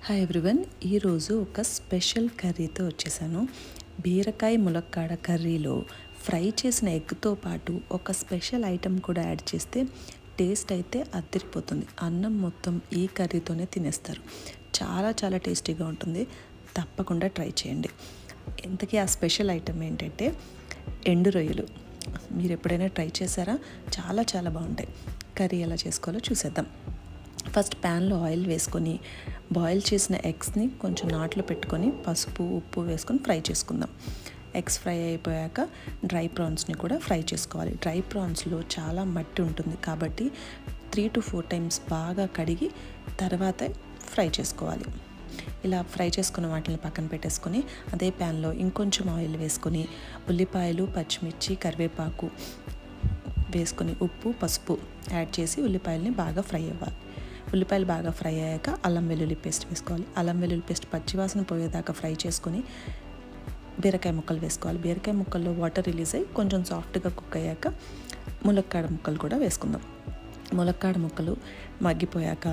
Hi everyone, ఈరోజు ఒక special కర్రీతో వచ్చేసాను. బీరకాయ ములక్కాడ కర్రీలో ఫ్రై చేసిన ఎగ్తో పాటు ఒక స్పెషల్ ఐటెం కూడా యాడ్ చేస్తే టేస్ట్ అయితే అదిరిపోతుంది. అన్నం మొత్తం ఈ కర్రీతోనే తినేస్తారు. చాలా చాలా టేస్టీగా ఉంటుంది. తప్పకుండా ట్రై చేయండి. ఇంతకీ ఆ స్పెషల్ ఐటెం ఏంటంటే ఎండు రొయ్యలు. మీరు ఎప్పుడైనా ట్రై చేశారా? చాలా చాలా బాగుంటాయి. కర్రీ ఎలా చేసుకోవాలో చూసేద్దాం. ఫస్ట్ ప్యాన్లో ఆయిల్ వేసుకొని బాయిల్ చేసిన ఎగ్స్ని కొంచెం నాట్లో పెట్టుకొని పసుపు ఉప్పు వేసుకొని ఫ్రై చేసుకుందాం. ఎగ్స్ ఫ్రై అయిపోయాక డ్రై ప్రాన్స్ని కూడా ఫ్రై చేసుకోవాలి. డ్రై ప్రాన్స్లో చాలా మట్టి ఉంటుంది కాబట్టి 3 to 4 టైమ్స్ బాగా కడిగి తర్వాత ఫ్రై చేసుకోవాలి. ఇలా ఫ్రై చేసుకున్న వాటిని పక్కన పెట్టేసుకొని అదే ప్యాన్లో ఇంకొంచెం ఆయిల్ వేసుకొని ఉల్లిపాయలు, పచ్చిమిర్చి, కరివేపాకు వేసుకొని ఉప్పు పసుపు యాడ్ చేసి ఉల్లిపాయలని బాగా ఫ్రై అవ్వాలి. ఉల్లిపాయలు బాగా ఫ్రై అయ్యాక అల్లం వెల్లుల్లి పేస్ట్ వేసుకోవాలి. అల్లం వెల్లుల్లి పేస్ట్ పచ్చివాసన పోయేదాకా ఫ్రై చేసుకొని బీరకాయ ముక్కలు వేసుకోవాలి. బీరకాయ ముక్కల్లో వాటర్ రిలీజ్ అయ్యి కొంచెం సాఫ్ట్గా కుక్ అయ్యాక ములక్కాడ ముక్కలు కూడా వేసుకుందాం. ములక్కాడ ముక్కలు మగ్గిపోయాక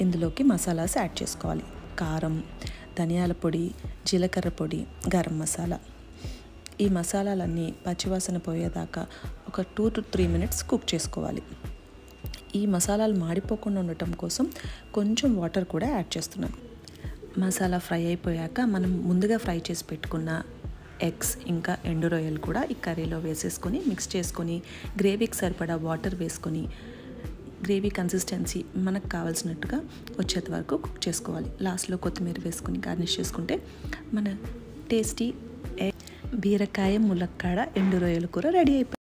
ఇందులోకి మసాలాస్ యాడ్ చేసుకోవాలి. కారం, ధనియాల పొడి, జీలకర్ర పొడి, గరం మసాలా. ఈ మసాలాలన్నీ పచ్చివాసన పోయేదాకా ఒక 2 to 3 minutes కుక్ చేసుకోవాలి. ఈ మసాలాలు మాడిపోకుండా ఉండటం కోసం కొంచెం వాటర్ కూడా యాడ్ చేస్తున్నాను. మసాలా ఫ్రై అయిపోయాక మనం ముందుగా ఫ్రై చేసి పెట్టుకున్న ఎగ్స్ ఇంకా ఎండు రొయ్యలు కూడా ఈ కర్రీలో వేసేసుకొని మిక్స్ చేసుకొని గ్రేవీకి సరిపడా వాటర్ వేసుకొని గ్రేవీ కన్సిస్టెన్సీ మనకు కావాల్సినట్టుగా వచ్చేంత వరకు కుక్ చేసుకోవాలి. లాస్ట్లో కొత్తిమీర వేసుకొని గార్నిష్ చేసుకుంటే మన టేస్టీ బీరకాయ ములక్కాడ ఎండు రొయ్యల కూర రెడీ అయిపోయింది.